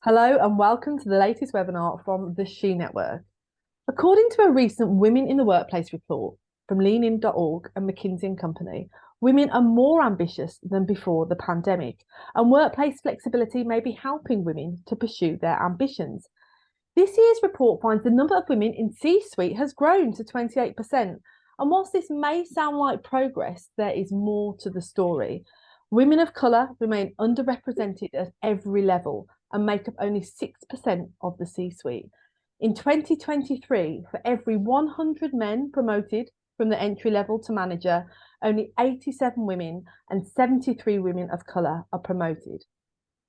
Hello and welcome to the latest webinar from the She Network. According to a recent Women in the Workplace report from leanin.org and McKinsey and Company, women are more ambitious than before the pandemic, and workplace flexibility may be helping women to pursue their ambitions. This year's report finds the number of women in C-suite has grown to 28%. And whilst this may sound like progress, there is more to the story. Women of colour remain underrepresented at every level and make up only 6% of the C-suite. In 2023, for every 100 men promoted from the entry level to manager, only 87 women and 73 women of colour are promoted.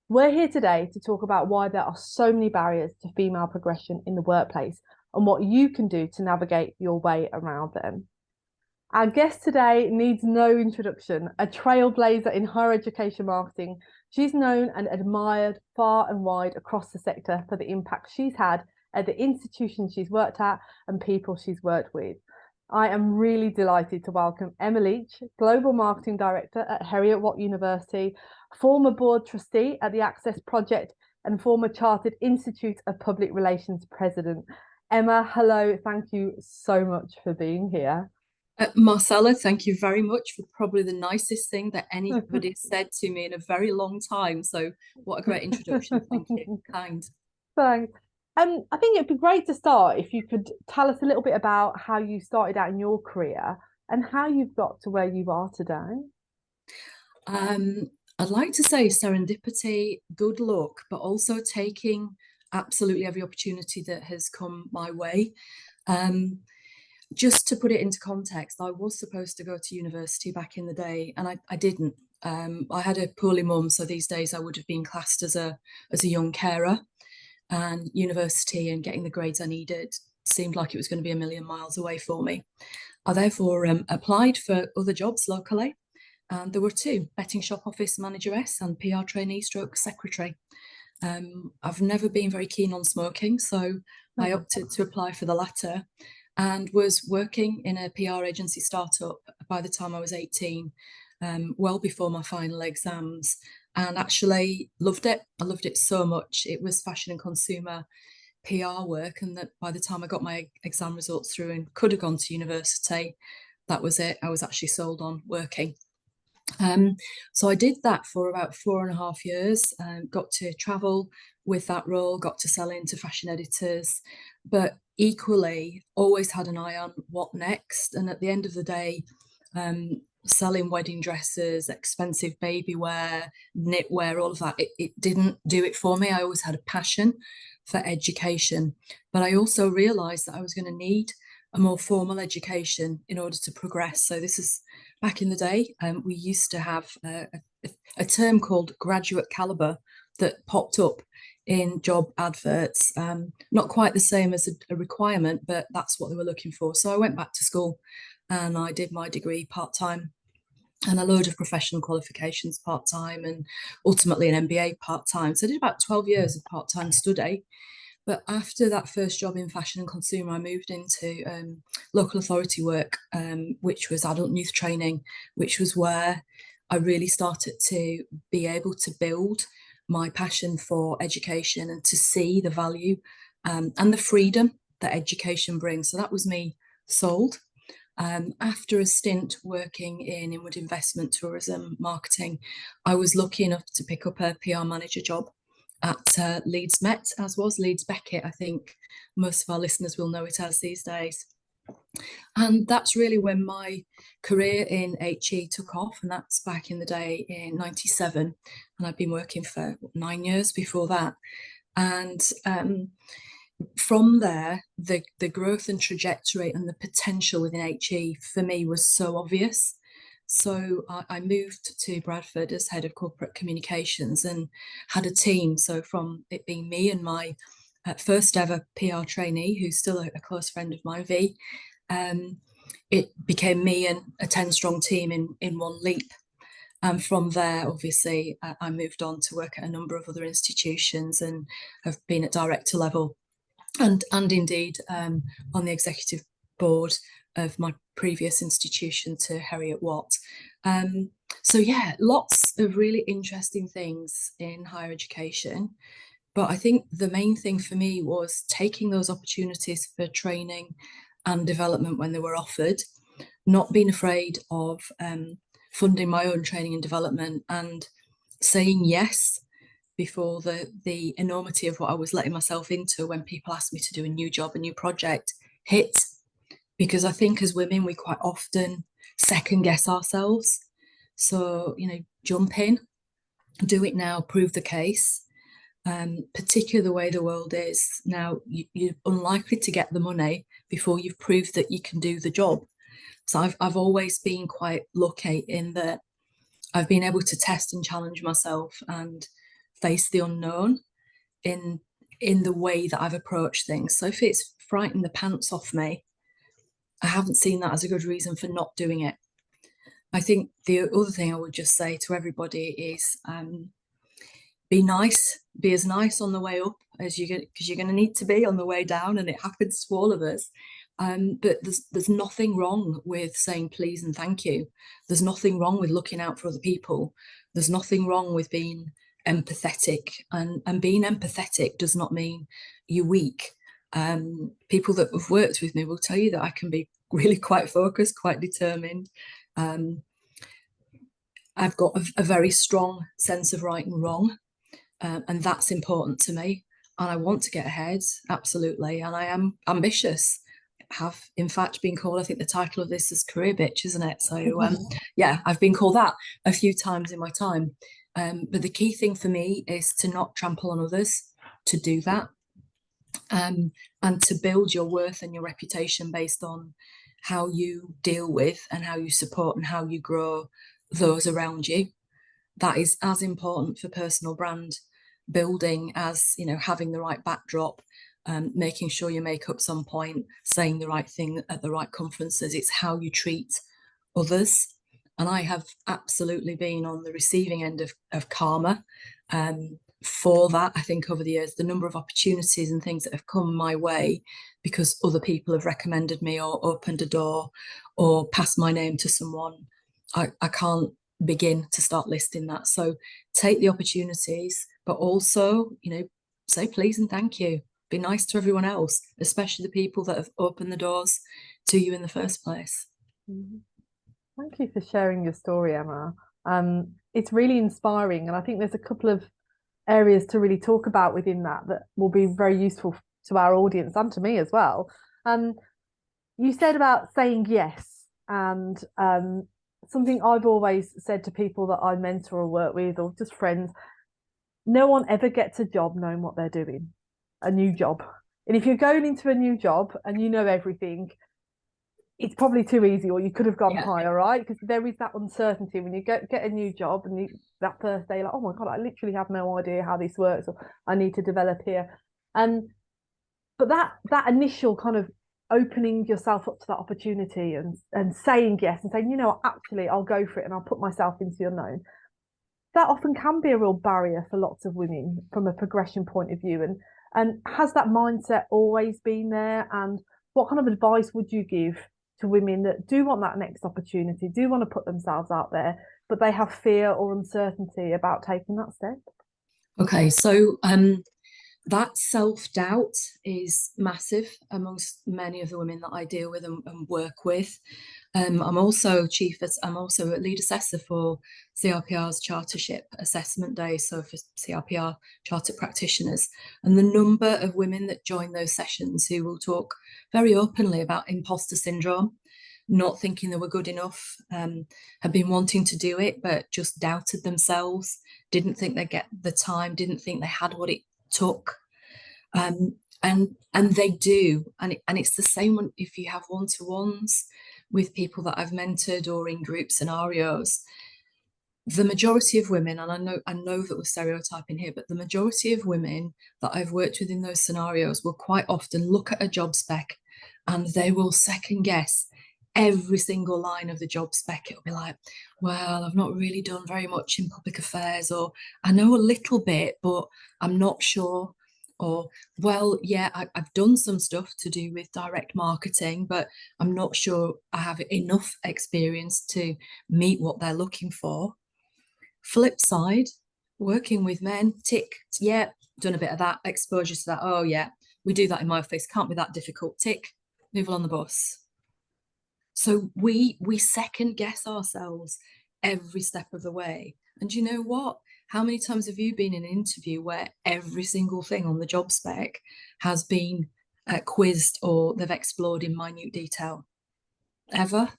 We're here today to talk about why there are so many barriers to female progression in the workplace and what you can do to navigate your way around them. Our guest today needs no introduction, a trailblazer in higher education marketing. She's known and admired far and wide across the sector for the impact she's had at the institutions she's worked at and people she's worked with. I am really delighted to welcome Emma Leach, Global Marketing Director at Heriot-Watt University, former board trustee at the Access Project and former Chartered Institute of Public Relations President. Emma, hello, thank you so much for being here. Marcella, thank you very much for probably the nicest thing that anybody said to me in a very long time. So what a great introduction. Thank you. Kind. Thanks. I think it'd be great to start if you could tell us a little bit about how you started out in your career and how you've got to where you are today. I'd like to say serendipity, good luck, but also taking absolutely every opportunity that has come my way. Just to put it into context, I was supposed to go to university back in the day, and I didn't. I had a poorly mum, so these days I would have been classed as a young carer, and university and getting the grades I needed seemed like it was going to be a million miles away for me. I therefore applied for other jobs locally, and there were two: betting shop office manageress and PR trainee stroke secretary. I've never been very keen on smoking, so I opted to apply for the latter and was working in a PR agency startup by the time I was 18, well before my final exams, and actually loved it. I loved it so much. It was fashion and consumer PR work, and that by the time I got my exam results through and could have gone to university, that was it. I was actually sold on working. So I did that for about 4.5 years, got to travel with that role, got to sell into fashion editors, but equally always had an eye on what next. And at the end of the day, selling wedding dresses, expensive baby wear, knitwear, all of that, it didn't do it for me. I always had a passion for education, but I also realized that I was going to need a more formal education in order to progress. So this is back in the day. We used to have a term called graduate caliber that popped up in job adverts. Not quite the same as a requirement, but that's what they were looking for. So I went back to school and I did my degree part-time and a load of professional qualifications part-time and ultimately an MBA part-time. So I did about 12 years of part-time study. But after that first job in fashion and consumer, I moved into local authority work, which was adult and youth training, which was where I really started to be able to build my passion for education and to see the value and the freedom that education brings. So that was me sold. After a stint working in inward investment, tourism, marketing, I was lucky enough to pick up a PR manager job at Leeds Met, as was Leeds Beckett. I think most of our listeners will know it as these days. And that's really when my career in HE took off, and that's back in the day in 97. And I've been working for 9 years before that. And from there, the growth and trajectory and the potential within HE for me was so obvious. So I moved to Bradford as head of corporate communications and had a team. So from it being me and my first ever PR trainee, who's still a close friend of mine, V, it became me and a 10-strong team in one leap. And from there, obviously, I moved on to work at a number of other institutions and have been at director level and indeed on the executive board of my previous institution to Heriot-Watt. So yeah, lots of really interesting things in higher education, But I think the main thing for me was taking those opportunities for training and development when they were offered, not being afraid of funding my own training and development, and saying yes before the enormity of what I was letting myself into when people asked me to do a new job, a new project hit. Because I think as women, we quite often second guess ourselves. So, jump in, do it now, prove the case. Particularly the way the world is now, you're unlikely to get the money before you've proved that you can do the job. So I've always been quite lucky in that I've been able to test and challenge myself and face the unknown in the way that I've approached things. So if it's frightened the pants off me, I haven't seen that as a good reason for not doing it. I think the other thing I would just say to everybody is be nice, be as nice on the way up as you get, because you're going to need to be on the way down, and it happens to all of us. But there's nothing wrong with saying please and thank you. There's nothing wrong with looking out for other people. There's nothing wrong with being empathetic, and being empathetic does not mean you're weak. People that have worked with me will tell you that I can be really quite focused, quite determined. I've got a very strong sense of right and wrong, and that's important to me. And I want to get ahead, absolutely. And I am ambitious. Have in fact been called, I think the title of this is career bitch, isn't it? So yeah, I've been called that a few times in my time. But the key thing for me is to not trample on others, to do that, and to build your worth and your reputation based on how you deal with and how you support and how you grow those around you. That is as important for personal brand building as having the right backdrop, making sure your makeup's on point, saying the right thing at the right conferences. It's how you treat others. And I have absolutely been on the receiving end of karma for that. I think over the years, the number of opportunities and things that have come my way because other people have recommended me or opened a door or passed my name to someone, I can't begin to start listing that. So take the opportunities, but also, say please and thank you. Be nice to everyone else, especially the people that have opened the doors to you in the first place. Thank you for sharing your story, Emma. It's really inspiring, and I think there's a couple of areas to really talk about within that will be very useful to our audience and to me as well. You said about saying yes, and something I've always said to people that I mentor or work with or just friends, no one ever gets a job knowing what they're doing, a new job. And if you're going into a new job and you know everything, it's probably too easy, or you could have gone higher, right? Because there is that uncertainty when you get a new job, and that first day, like, oh my God, I literally have no idea how this works, or I need to develop here. But that initial kind of opening yourself up to that opportunity and saying yes and saying, actually, I'll go for it and I'll put myself into the unknown. That often can be a real barrier for lots of women from a progression point of view. And has that mindset always been there? And what kind of advice would you give to women that do want that next opportunity, do want to put themselves out there, but they have fear or uncertainty about taking that step? Okay, so that self-doubt is massive amongst many of the women that I deal with and work with. I'm also a lead assessor for CRPR's Chartership Assessment Day, so for CRPR charter practitioners. And the number of women that join those sessions who will talk very openly about imposter syndrome, not thinking they were good enough, have been wanting to do it, but just doubted themselves, didn't think they'd get the time, didn't think they had what it took. And they do, and it's the same if you have one-to-ones with people that I've mentored or in group scenarios. The majority of women, and I know that we're stereotyping here, but the majority of women that I've worked with in those scenarios will quite often look at a job spec and they will second guess every single line of the job spec. It'll be like, well, I've not really done very much in public affairs, or I know a little bit, but I'm not sure. Or, well, yeah, I've done some stuff to do with direct marketing, but I'm not sure I have enough experience to meet what they're looking for. Flip side, working with men, tick, yeah, done a bit of that, exposure to that. Oh yeah, we do that in my office. Can't be that difficult. Tick, move on the bus. So we second guess ourselves every step of the way. And you know what? How many times have you been in an interview where every single thing on the job spec has been quizzed or they've explored in minute detail? Ever?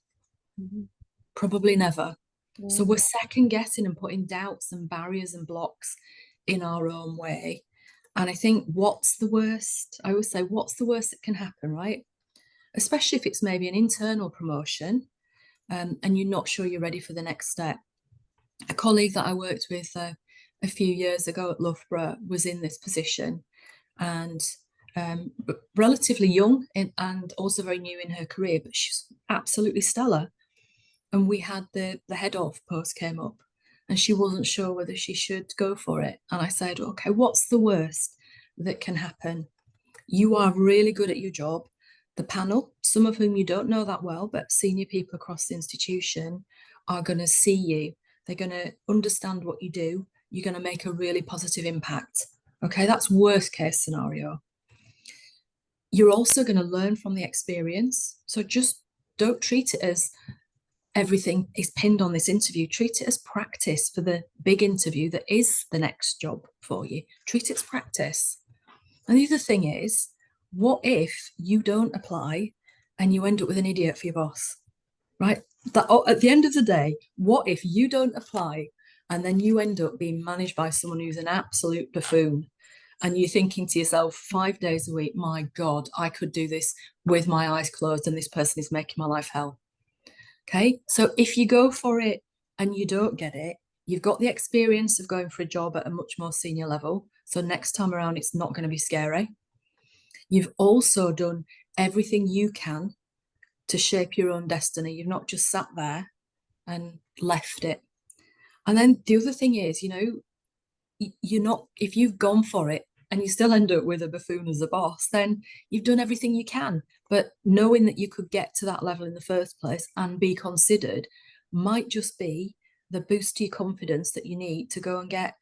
Mm-hmm. Probably never. Yeah. So we're second guessing and putting doubts and barriers and blocks in our own way. And I think what's the worst? I always say, what's the worst that can happen, right? Especially if it's maybe an internal promotion, and you're not sure you're ready for the next step. A colleague that I worked with a few years ago at Loughborough was in this position, and relatively young and also very new in her career, but she's absolutely stellar. And we had the head of post came up, and she wasn't sure whether she should go for it. And I said, okay, what's the worst that can happen? You are really good at your job. The panel, some of whom you don't know that well, but senior people across the institution, are going to see you. They're going to understand what you do. You're going to make a really positive impact. Okay, that's worst case scenario. You're also going to learn from the experience. So just don't treat it as everything is pinned on this interview. Treat it as practice for the big interview that is the next job for you. Treat it as practice. And the other thing is, what if you don't apply and you end up with an idiot for your boss, right? That at the end of the day, what if you don't apply and then you end up being managed by someone who's an absolute buffoon, and you're thinking to yourself 5 days a week, my God, I could do this with my eyes closed and this person is making my life hell. Okay, so if you go for it and you don't get it, you've got the experience of going for a job at a much more senior level. So next time around, it's not going to be scary. You've also done everything you can to shape your own destiny. You've not just sat there and left it. And then the other thing is, you're not, if you've gone for it and you still end up with a buffoon as a boss, then you've done everything you can. But knowing that you could get to that level in the first place and be considered might just be the boost to your confidence that you need to go and get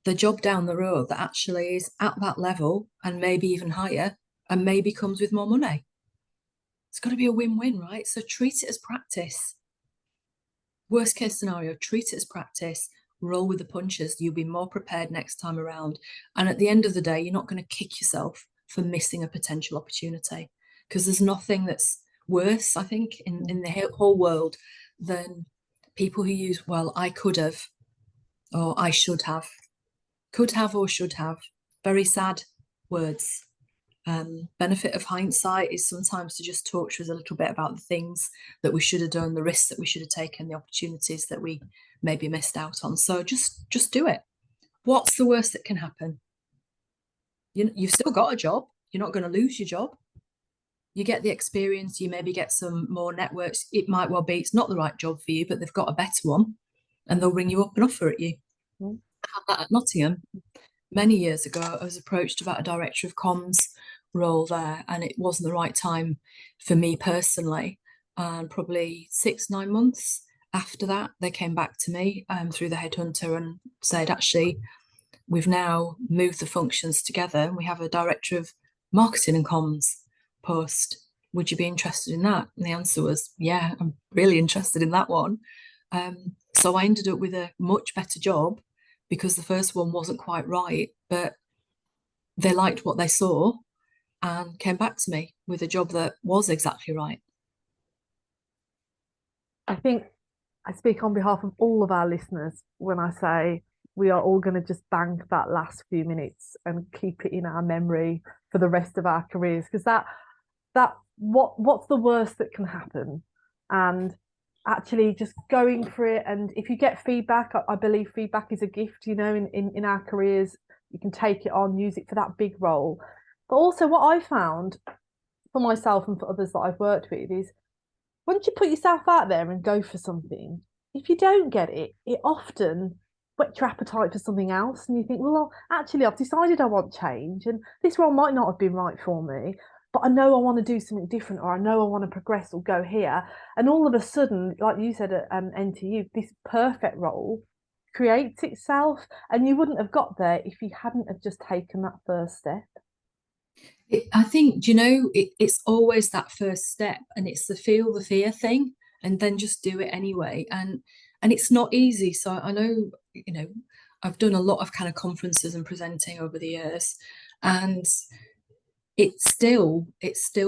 the job down the road that actually is at that level and maybe even higher and maybe comes with more money. It's got to be a win-win, right? So treat it as practice. Worst case scenario, treat it as practice, roll with the punches. You'll be more prepared next time around. And at the end of the day, you're not going to kick yourself for missing a potential opportunity, because there's nothing that's worse, I think, in the whole world than people who use, well, I could have, or I should have. Could have or should have. Very sad words. Benefit of hindsight is sometimes to just talk to us a little bit about the things that we should have done, the risks that we should have taken, the opportunities that we maybe missed out on. So just do it. What's the worst that can happen? You've still got a job. You're not going to lose your job. You get the experience. You maybe get some more networks. It might well be it's not the right job for you, but they've got a better one, and they'll ring you up and offer it you. I had that at Nottingham many years ago. I was approached about a director of comms role there, and it wasn't the right time for me personally. And probably 6-9 months after that, they came back to me through the headhunter and said, actually, we've now moved the functions together and we have a director of marketing and comms post. Would you be interested in that? And the answer was, yeah, I'm really interested in that one. So I ended up with a much better job because the first one wasn't quite right, but they liked what they saw and came back to me with a job that was exactly right. I think I speak on behalf of all of our listeners when I say we are all going to just bank that last few minutes and keep it in our memory for the rest of our careers, because what's the worst that can happen? And actually just going for it. And if you get feedback, I believe feedback is a gift, in our careers. You can take it on, use it for that big role. But also what I found for myself and for others that I've worked with is once you put yourself out there and go for something, if you don't get it, it often whets your appetite for something else. And you think, well, actually, I've decided I want change and this role might not have been right for me, but I know I want to do something different, or I know I want to progress or go here. And all of a sudden, like you said at NTU, this perfect role creates itself, and you wouldn't have got there if you hadn't have just taken that first step. I think, do you know, it's always that first step, and it's the feel the fear thing, and then just do it anyway. And it's not easy. So I know, I've done a lot of kind of conferences and presenting over the years, and it still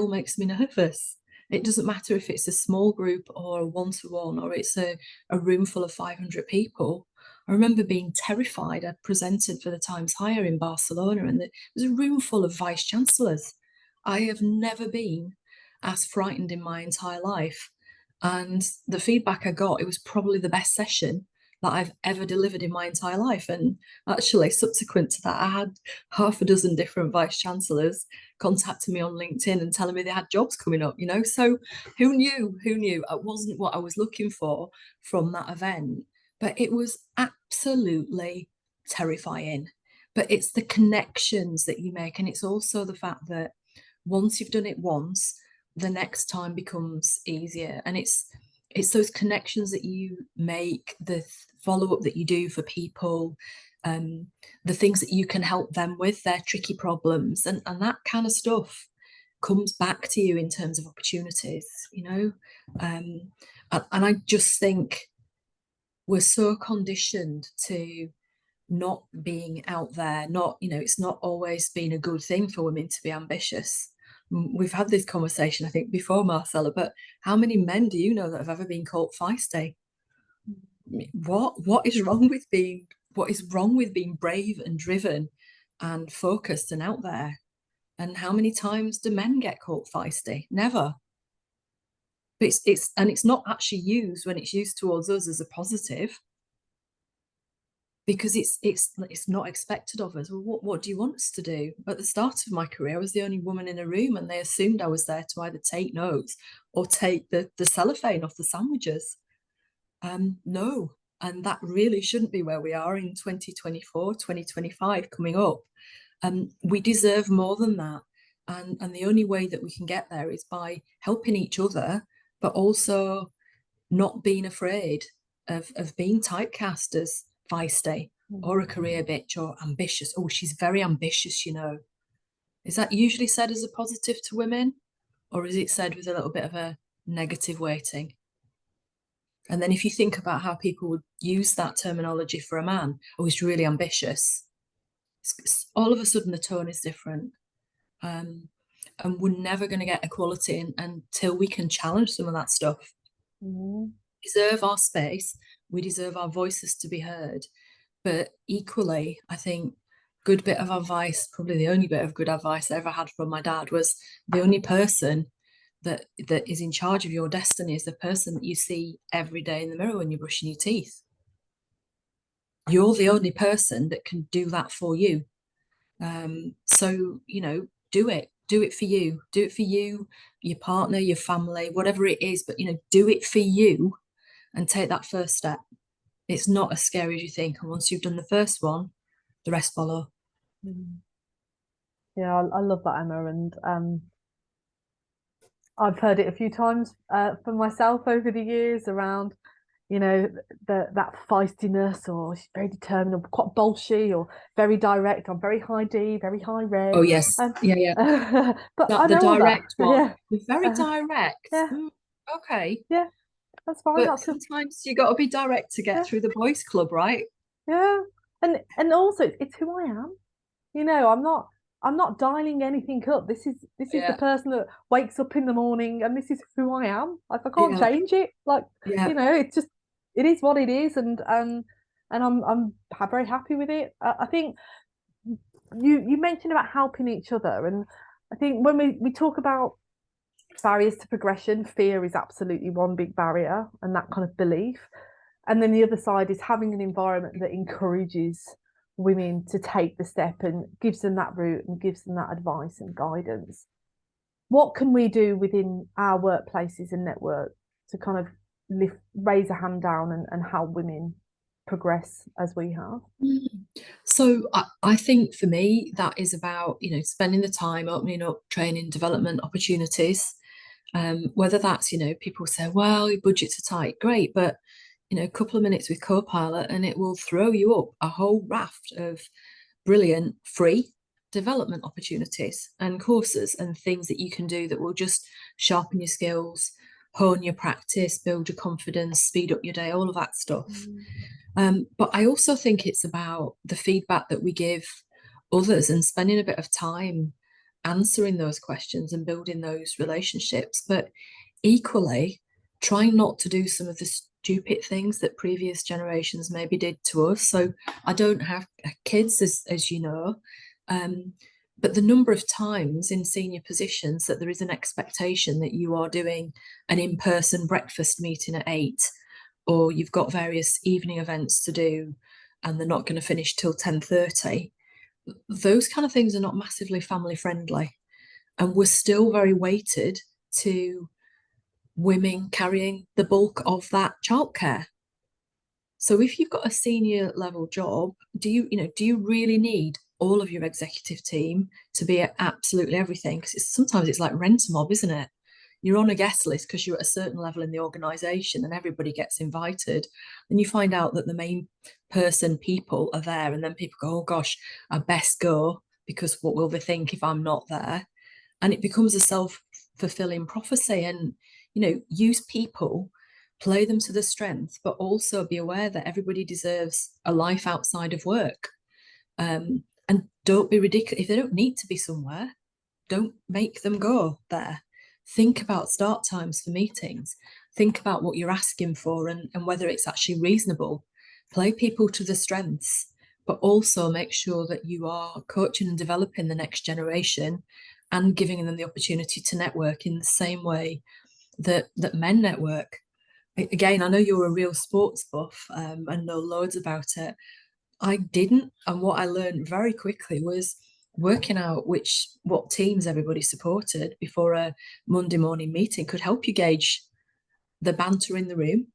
makes me nervous. It doesn't matter if it's a small group or a one-to-one or it's a room full of 500 people. I remember being terrified. I presented for the Times Higher in Barcelona, and there was a room full of vice chancellors. I have never been as frightened in my entire life. And the feedback I got, it was probably the best session that I've ever delivered in my entire life. And actually, subsequent to that, I had half a dozen different vice chancellors contacting me on LinkedIn and telling me they had jobs coming up, So who knew? Who knew? It wasn't what I was looking for from that event, but it was absolutely terrifying. But it's the connections that you make, and it's also the fact that once you've done it once, the next time becomes easier. And it's those connections that you make, the follow-up that you do for people, the things that you can help them with, their tricky problems, and that kind of stuff comes back to you in terms of opportunities, and I just think we're so conditioned to not being out there, not, it's not always been a good thing for women to be ambitious. We've had this conversation, I think, before, Marcella, but how many men do you know that have ever been called feisty? What is wrong with being brave and driven and focused and out there? And how many times do men get called feisty? Never. But it's not actually used when it's used towards us as a positive, because it's not expected of us. Well, what do you want us to do? At the start of my career, I was the only woman in a room, and they assumed I was there to either take notes or take the cellophane off the sandwiches. No, and that really shouldn't be where we are in 2024, 2025 coming up. We deserve more than that. And the only way that we can get there is by helping each other, but also not being afraid of being typecast as feisty or a career bitch or ambitious. Oh, she's very ambitious, Is that usually said as a positive to women, or is it said with a little bit of a negative weighting? And then if you think about how people would use that terminology for a man, oh, he's really ambitious, all of a sudden the tone is different. And we're never going to get equality until we can challenge some of that stuff. Mm-hmm. We deserve our space. We deserve our voices to be heard. But equally, I think good bit of advice, probably the only bit of good advice I ever had from my dad, was the only person that is in charge of your destiny is the person that you see every day in the mirror when you're brushing your teeth. You're the only person that can do that for you. So, do it for you, your partner, your family, whatever it is, but, do it for you and take that first step. It's not as scary as you think. And once you've done the first one, the rest follow. Yeah, I love that, Emma. And I've heard it a few times for myself over the years around, that feistiness, or she's very determined, or quite bolshy, or very direct. I'm very high D, very high red. Oh, yes. Yeah. But I know the direct that. one. Yeah. You're very direct. Yeah. Okay. Yeah, that's fine. But sometimes you got to be direct to get through the boys' club, right? Yeah. And also it's who I am. I'm not dialing anything up. This is the person that wakes up in the morning, and this is who I am. Like, I can't change it. Like, it's just, it is what it is, and I'm very happy with it. I think you mentioned about helping each other, and I think when we talk about barriers to progression, fear is absolutely one big barrier, and that kind of belief. And then the other side is having an environment that encourages women to take the step and gives them that route and gives them that advice and guidance. What can we do within our workplaces and network to kind of raise a hand down and help women progress as we have? So I think for me, that is about, spending the time opening up training, development opportunities. Whether that's, people say, well, your budgets are tight, great, but a couple of minutes with Copilot and it will throw you up a whole raft of brilliant free development opportunities and courses and things that you can do that will just sharpen your skills, hone your practice, build your confidence, speed up your day, all of that stuff. But I also think it's about the feedback that we give others and spending a bit of time answering those questions and building those relationships. But equally, trying not to do some of the stupid things that previous generations maybe did to us. So I don't have kids, as you know, but the number of times in senior positions that there is an expectation that you are doing an in-person breakfast meeting at 8, or you've got various evening events to do and they're not going to finish till 10:30, those kind of things are not massively family friendly. And we're still very weighted to women carrying the bulk of that childcare. So if you've got a senior level job, do you really need all of your executive team to be at absolutely everything? Because sometimes it's like rent-a-mob, isn't it? You're on a guest list because you're at a certain level in the organization and everybody gets invited. And you find out that the main people are there, and then people go, oh gosh, I best go because what will they think if I'm not there? And it becomes a self-fulfilling prophecy. And, use people, play them to the strength, but also be aware that everybody deserves a life outside of work. And don't be ridiculous. If they don't need to be somewhere, don't make them go there. Think about start times for meetings. Think about what you're asking for and whether it's actually reasonable. Play people to the strengths, but also make sure that you are coaching and developing the next generation and giving them the opportunity to network in the same way that men network. Again, I know you're a real sports buff and know loads about it. I didn't, and what I learned very quickly was working out what teams everybody supported before a Monday morning meeting could help you gauge the banter in the room,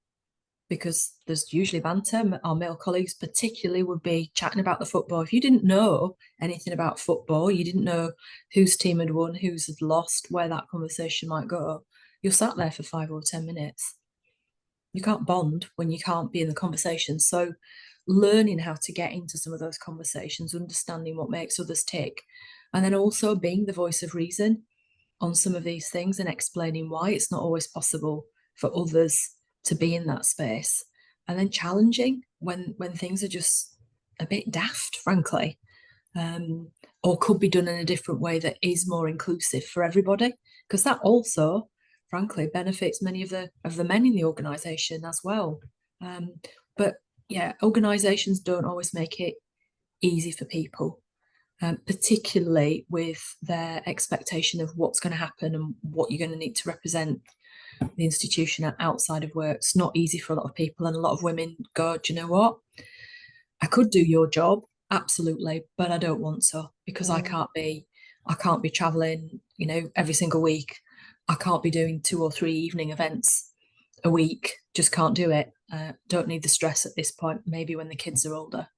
because there's usually banter. Our male colleagues particularly would be chatting about the football. If you didn't know anything about football, you didn't know whose team had won, whose had lost, where that conversation might go, you're sat there for 5 or 10 minutes. You can't bond when you can't be in the conversation. So learning how to get into some of those conversations, understanding what makes others tick, and then also being the voice of reason on some of these things and explaining why it's not always possible for others to be in that space, and then challenging when things are just a bit daft, frankly, or could be done in a different way that is more inclusive for everybody, because that also, frankly, benefits many of the men in the organization as well. But yeah, organizations don't always make it easy for people, particularly with their expectation of what's going to happen and what you're going to need to represent the institution outside of work. It's not easy for a lot of people, and a lot of women go, do you know what? I could do your job, absolutely, but I don't want to, because I can't be traveling, every single week. I can't be doing 2 or 3 evening events a week. Just can't do it. Don't need the stress at this point, maybe when the kids are older.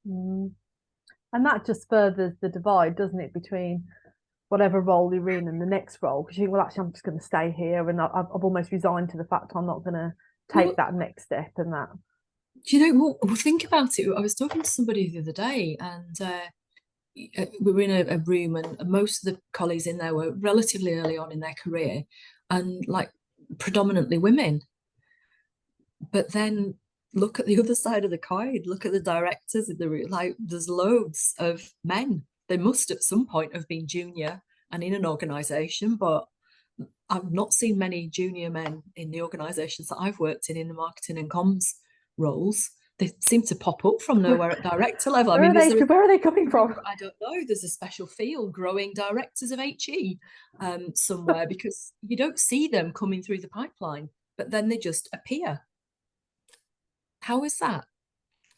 And that just furthers the divide, doesn't it, between whatever role you're in and the next role? Because you think, well, actually, I'm just going to stay here, and I've almost resigned to the fact I'm not going to take that next step and that. Do you know, well, think about it. I was talking to somebody the other day, and we were in a room, and most of the colleagues in there were relatively early on in their career, and like predominantly women. But then look at the other side of the coin. Look at the directors in the room. Like, there's loads of men. They must at some point have been junior and in an organisation, but I've not seen many junior men in the organisations that I've worked in the marketing and comms roles. They seem to pop up from nowhere at director level. Where are they coming from? I don't know. There's a special field growing directors of HE somewhere, because you don't see them coming through the pipeline, but then they just appear. How is that?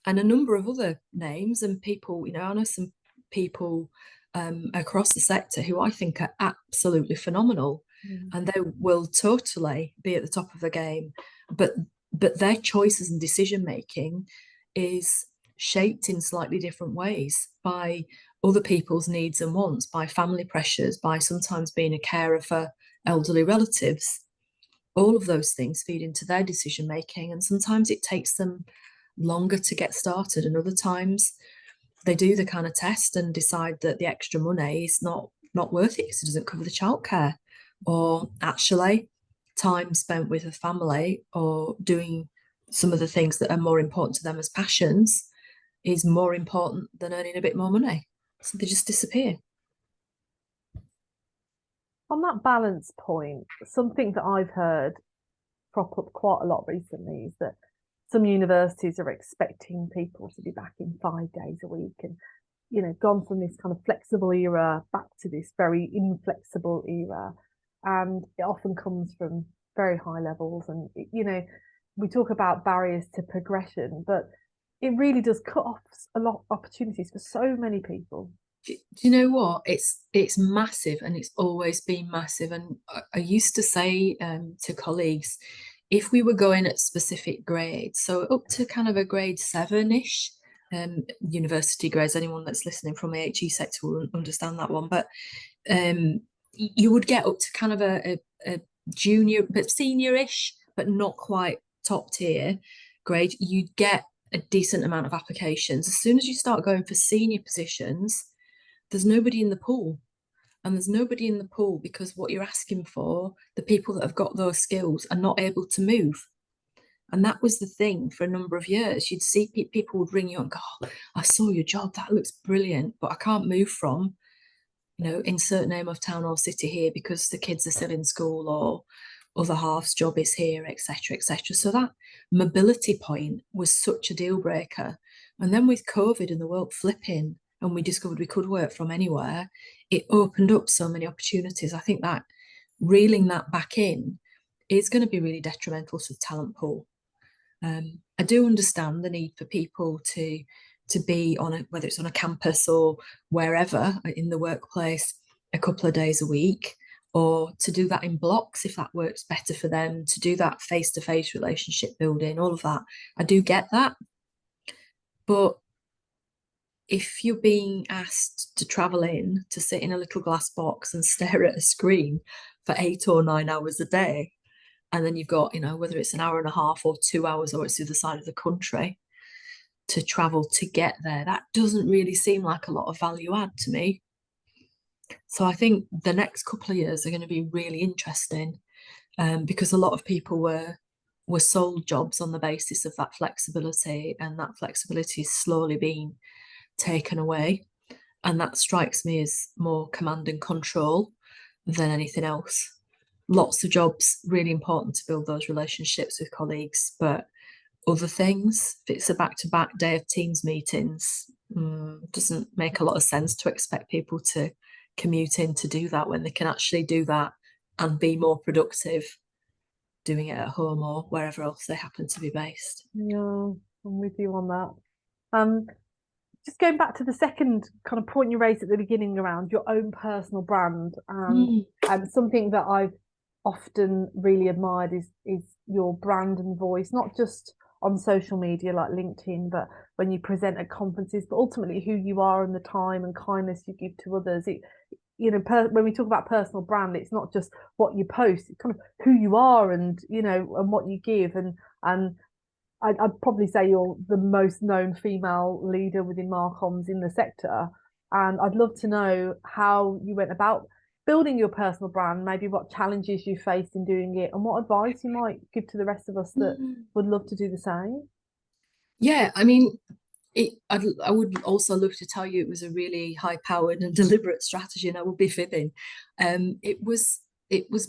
And a number of other names and people, I know some people across the sector who I think are absolutely phenomenal, and they will totally be at the top of the game, but their choices and decision making is shaped in slightly different ways by other people's needs and wants, by family pressures, by sometimes being a carer for elderly relatives. all of those things feed into their decision making, and sometimes it takes them longer to get started, and other times they do the kind of test and decide that the extra money is not worth it because it doesn't cover the childcare, or actually time spent with a family or doing some of the things that are more important to them as passions is more important than earning a bit more money. So they just disappear. On that balance point, something that I've heard crop up quite a lot recently is that some universities are expecting people to be back in 5 days a week, and gone from this kind of flexible era back to this very inflexible era. And it often comes from very high levels. And, we talk about barriers to progression, but it really does cut off a lot of opportunities for so many people. Do you know what? It's massive, and it's always been massive. And I used to say to colleagues, if we were going at specific grades, so up to kind of a grade 7-ish, university grades, anyone that's listening from the HE sector will understand that one, but you would get up to kind of a junior, but senior-ish, but not quite top tier grade. You'd get a decent amount of applications. As soon as you start going for senior positions, there's nobody in the pool. And there's nobody in the pool because what you're asking for, the people that have got those skills are not able to move. And that was the thing for a number of years. You'd see people would ring you and go, oh, I saw your job, that looks brilliant, but I can't move from, insert name of town or city here because the kids are still in school, or other half's job is here, etc., etc. So that mobility point was such a deal breaker. And then with COVID and the world flipping, and we discovered we could work from anywhere, it opened up so many opportunities. I think that reeling that back in is going to be really detrimental to the talent pool. I do understand the need for people to be on whether it's on a campus or wherever in the workplace, a couple of days a week, or to do that in blocks if that works better for them, to do that face-to-face relationship building, all of that. I do get that. But if you're being asked to travel in, to sit in a little glass box and stare at a screen for 8 or 9 hours a day, and then you've got, whether it's an hour and a half or 2 hours, or it's the other side of the country to travel to get there, that doesn't really seem like a lot of value add to me. So I think the next couple of years are going to be really interesting, because a lot of people were sold jobs on the basis of that flexibility, and that flexibility is slowly being taken away, and that strikes me as more command and control than anything else. Lots of jobs, really important to build those relationships with colleagues, but other things, if it's a back-to-back day of Teams meetings, doesn't make a lot of sense to expect people to commute in to do that when they can actually do that and be more productive doing it at home or wherever else they happen to be based. Yeah, I'm with you on that. Just going back to the second kind of point you raised at the beginning around your own personal brand, and something that I've often really admired is your brand and voice, not just on social media like LinkedIn, but when you present at conferences, but ultimately who you are and the time and kindness you give to others. When we talk about personal brand, it's not just what you post, it's kind of who you are, and and what you give. And I'd probably say you're the most known female leader within Marcoms in the sector. And I'd love to know how you went about building your personal brand, maybe what challenges you faced in doing it, and what advice you might give to the rest of us that would love to do the same. Yeah, I mean, I would also love to tell you it was a really high-powered and deliberate strategy, and I would be fibbing. It was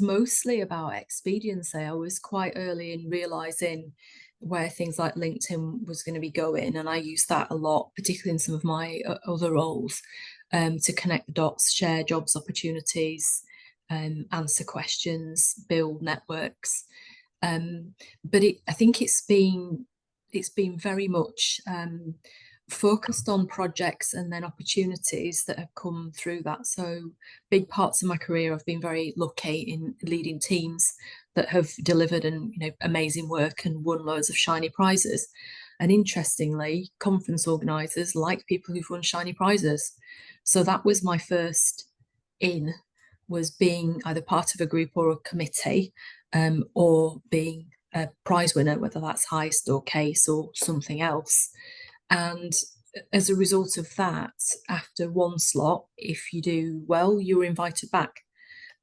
mostly about expediency. I was quite early in realizing where things like LinkedIn was going to be going, and I used that a lot, particularly in some of my other roles, to connect the dots, share jobs opportunities, answer questions, build networks. But I think it's been very much focused on projects and then opportunities that have come through that. So big parts of my career, I've been very lucky in leading teams that have delivered amazing work and won loads of shiny prizes. And interestingly, conference organisers like people who've won shiny prizes. So that was my first was being either part of a group or a committee or being a prize winner, whether that's heist or case or something else. And as a result of that, after one slot, if you do well, you're invited back.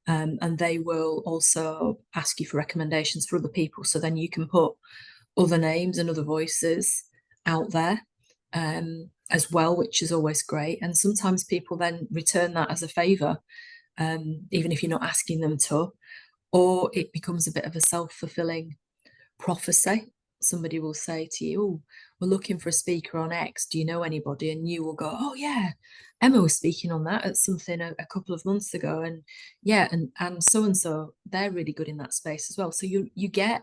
And they will also ask you for recommendations for other people. So then you can put other names and other voices out there as well, which is always great. And sometimes people then return that as a favour, even if you're not asking them to, or it becomes a bit of a self-fulfilling prophecy. Somebody will say to you, "Oh, we're looking for a speaker on X. Do you know anybody?" And you will go, "Oh yeah, Emma was speaking on that at something a couple of months ago, and yeah, and so, they're really good in that space as well." So you get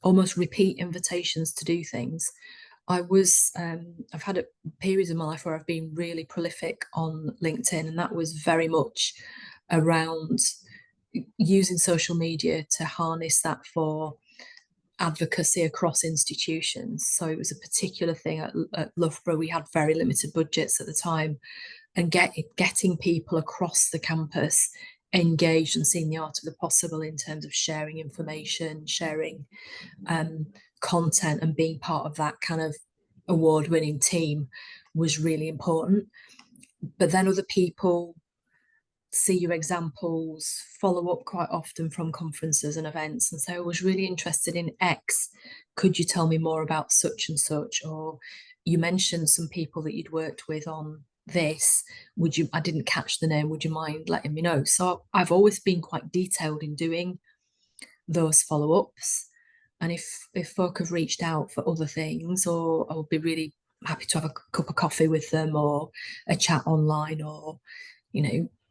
almost repeat invitations to do things. I've had a periods of my life where I've been really prolific on LinkedIn, and that was very much around using social media to harness that for advocacy across institutions. So it was a particular thing at Loughborough. We had very limited budgets at the time, and getting people across the campus engaged and seeing the art of the possible in terms of sharing information, sharing content, and being part of that kind of award-winning team was really important. But then other people see your examples, follow up quite often from conferences and events, and say, "I was really interested in X. Could you tell me more about such and such?" Or you mentioned some people that you'd worked with on this. I didn't catch the name. Would you mind letting me know? So I've always been quite detailed in doing those follow-ups. And if folk have reached out for other things, or I would be really happy to have a cup of coffee with them, or a chat online, or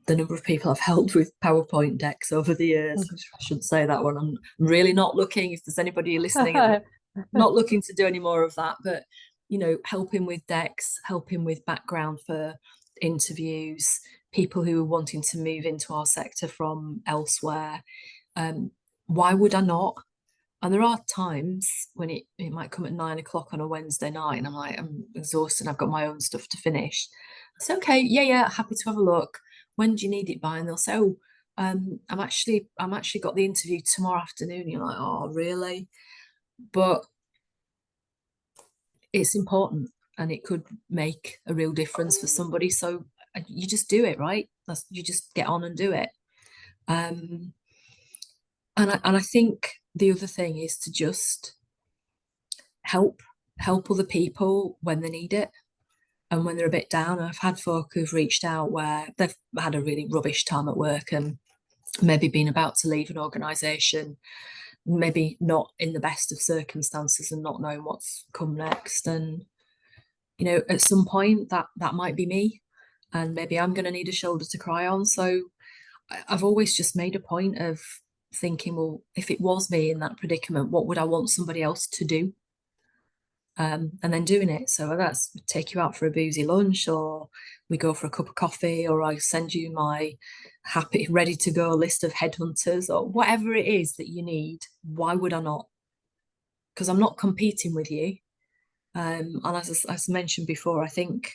the number of people I've helped with PowerPoint decks over the years. I shouldn't say that one. I'm really not looking, if there's anybody listening, not looking to do any more of that, but helping with decks, helping with background for interviews, people who are wanting to move into our sector from elsewhere. Why would I not? And there are times when it might come at 9 o'clock on a Wednesday night, and I'm exhausted, I've got my own stuff to finish. It's okay, yeah, happy to have a look. When do you need it by? And they'll say, "Oh, I'm actually got the interview tomorrow afternoon." You're like, "Oh, really?" But it's important, and it could make a real difference for somebody. So you just do it, right? You just get on and do it. And I think the other thing is to just help other people when they need it and when they're a bit down. I've had folk who've reached out where they've had a really rubbish time at work and maybe been about to leave an organisation, maybe not in the best of circumstances and not knowing what's come next. And at some point that might be me, and maybe I'm going to need a shoulder to cry on. So I've always just made a point of thinking, well, if it was me in that predicament, what would I want somebody else to do? And then doing it. So that's take you out for a boozy lunch, or we go for a cup of coffee, or I send you my happy, ready to go list of headhunters, or whatever it is that you need. Why would I not? Because I'm not competing with you. And as mentioned before, I think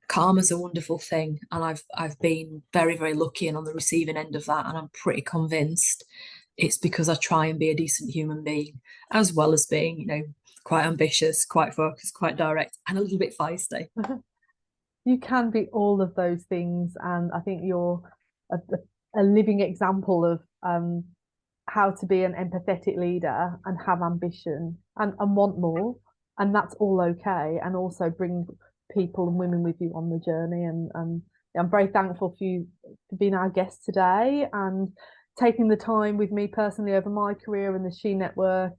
karma's a wonderful thing, and I've been very, very lucky and on the receiving end of that, and I'm pretty convinced it's because I try and be a decent human being, as well as being quite ambitious, quite focused, quite direct, and a little bit feisty. You can be all of those things, and I think you're a living example of how to be an empathetic leader and have ambition and want more, and that's all okay, and also bring people and women with you on the journey. And I'm very thankful for you for being our guest today and taking the time with me personally over my career and the She Network.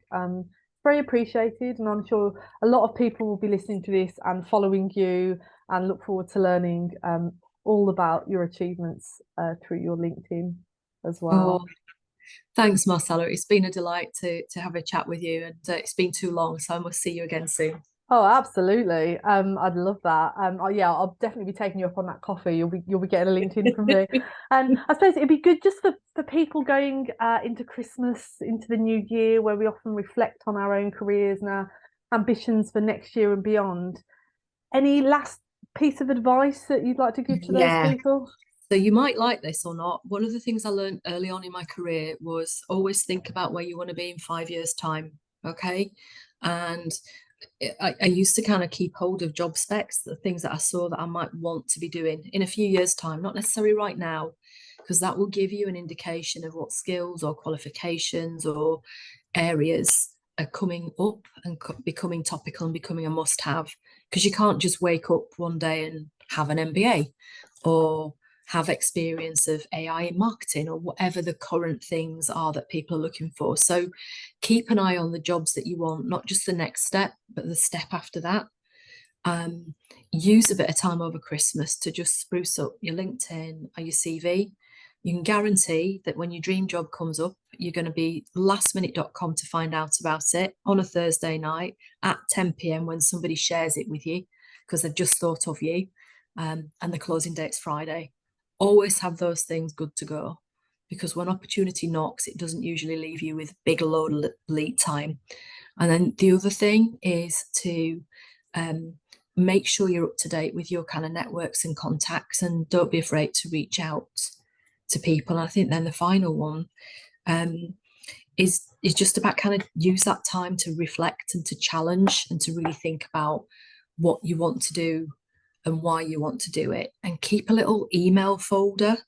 Very appreciated, and I'm sure a lot of people will be listening to this and following you, and look forward to learning all about your achievements through your LinkedIn as well. Oh, thanks, Marcella. It's been a delight to have a chat with you, and it's been too long, so I must see you again soon. Oh, absolutely. I'd love that. Oh, yeah, I'll definitely be taking you up on that coffee. You'll be getting a LinkedIn from me. And I suppose it'd be good just for people going into Christmas, into the new year, where we often reflect on our own careers and our ambitions for next year and beyond. Any last piece of advice that you'd like to give to those Yeah, people? So you might like this or not. One of the things I learned early on in my career was always think about where you want to be in 5 years' time. Okay. And I used to kind of keep hold of job specs, the things that I saw that I might want to be doing in a few years' time, not necessarily right now, because that will give you an indication of what skills or qualifications or areas are coming up and becoming topical and becoming a must have. Because you can't just wake up one day and have an MBA or have experience of AI in marketing or whatever the current things are that people are looking for. So keep an eye on the jobs that you want, not just the next step, but the step after that. Use a bit of time over Christmas to just spruce up your LinkedIn or your CV. You can guarantee that when your dream job comes up, you're going to be lastminute.com to find out about it on a Thursday night at 10 p.m. when somebody shares it with you because they've just thought of you, and the closing date's Friday. Always have those things good to go, because when opportunity knocks, it doesn't usually leave you with big load of lead time. And then the other thing is to make sure you're up to date with your kind of networks and contacts, and don't be afraid to reach out to people. And I think then the final one is just about kind of use that time to reflect and to challenge and to really think about what you want to do and why you want to do it, and keep a little email folder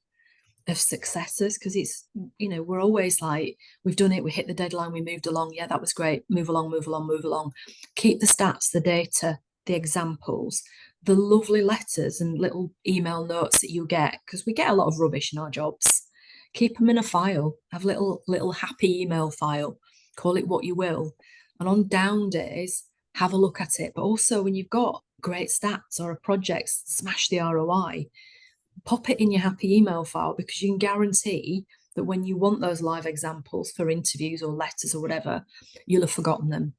of successes, because it's, we're always like, we've done it, we hit the deadline, we moved along, yeah, that was great, move along, move along, move along. Keep the stats, the data, the examples, the lovely letters and little email notes that you get, because we get a lot of rubbish in our jobs. Keep them in a file, have little happy email file, call it what you will, and on down days have a look at it. But also when you've got great stats or a project smash the ROI, pop it in your happy email file, because you can guarantee that when you want those live examples for interviews or letters or whatever, you'll have forgotten them.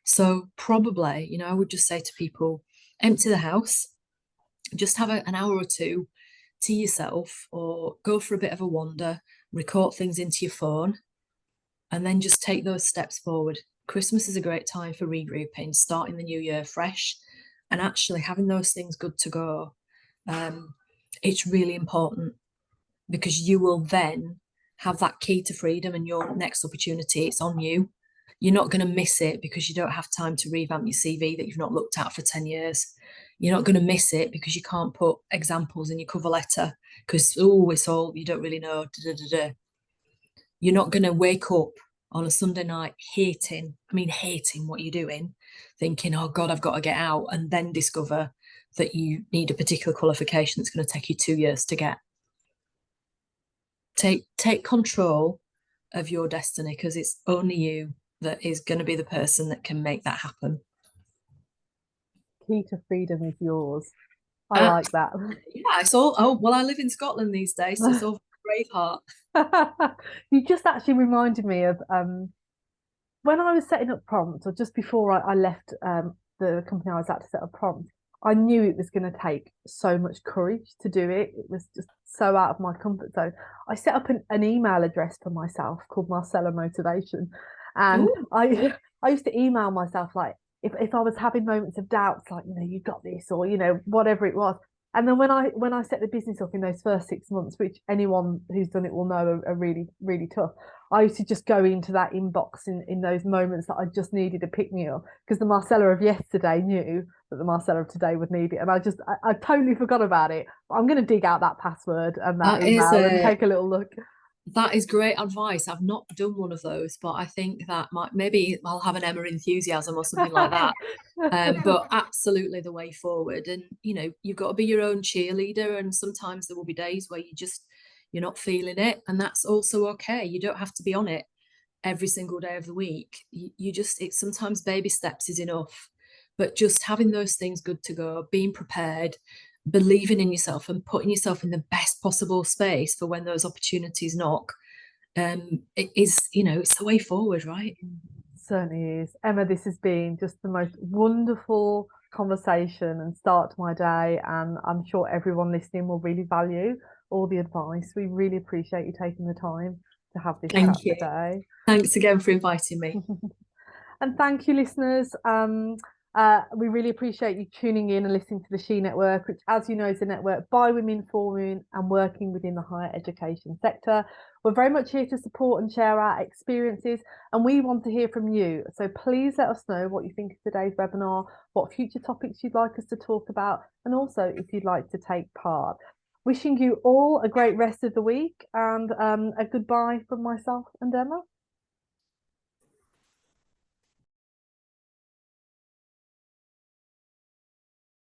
So probably, I would just say to people, empty the house, just have an hour or two to yourself, or go for a bit of a wander, record things into your phone, and then just take those steps forward. Christmas is a great time for regrouping, starting the new year fresh, and actually having those things good to go. It's really important, because you will then have that key to freedom, and your next opportunity, it's on you. You're not going to miss it because you don't have time to revamp your CV that you've not looked at for 10 years. You're not going to miss it because you can't put examples in your cover letter because, it's all, you don't really know. You're not going to wake up on a Sunday night hating what you're doing, thinking, oh God, I've got to get out, and then discover that you need a particular qualification that's going to take you 2 years to get. Take control of your destiny, because it's only you that is going to be the person that can make that happen. Key to freedom is yours. I like that. Yeah, it's all, I live in Scotland these days, so it's all Braveheart. You just actually reminded me of when I was setting up Prompt, or just before I left the company I was at to set up Prompt, I knew it was going to take so much courage to do it. It was just so out of my comfort zone. I set up an email address for myself called Marcella Motivation. And I used to email myself, like, if I was having moments of doubts, like, you got this, or, whatever it was. And then when I set the business up in those first 6 months, which anyone who's done it will know are really, really tough, I used to just go into that inbox in those moments that I just needed to pick me up, because the Marcella of yesterday knew that the Marcella of today would need it. And I totally forgot about it. I'm going to dig out that password and that email and take a little look. That is great advice. I've not done one of those, but I think that maybe I'll have an Emma enthusiasm or something like that. But absolutely the way forward. And you've got to be your own cheerleader, and sometimes there will be days where you're not feeling it, and that's also okay. You don't have to be on it every single day of the week. It's sometimes baby steps is enough, but just having those things good to go, being prepared, believing in yourself, and putting yourself in the best possible space for when those opportunities knock, it is, it's the way forward, right? Certainly is. Emma, this has been just the most wonderful conversation and start to my day, and I'm sure everyone listening will really value all the advice. We really appreciate you taking the time to have this chat today. Thanks again for inviting me. And thank you, listeners. We really appreciate you tuning in and listening to the She Network, which, as you know, is a network by women for women and working within the higher education sector. We're very much here to support and share our experiences, and we want to hear from you. So please let us know what you think of today's webinar, what future topics you'd like us to talk about, and also if you'd like to take part. Wishing you all a great rest of the week, and a goodbye from myself and Emma.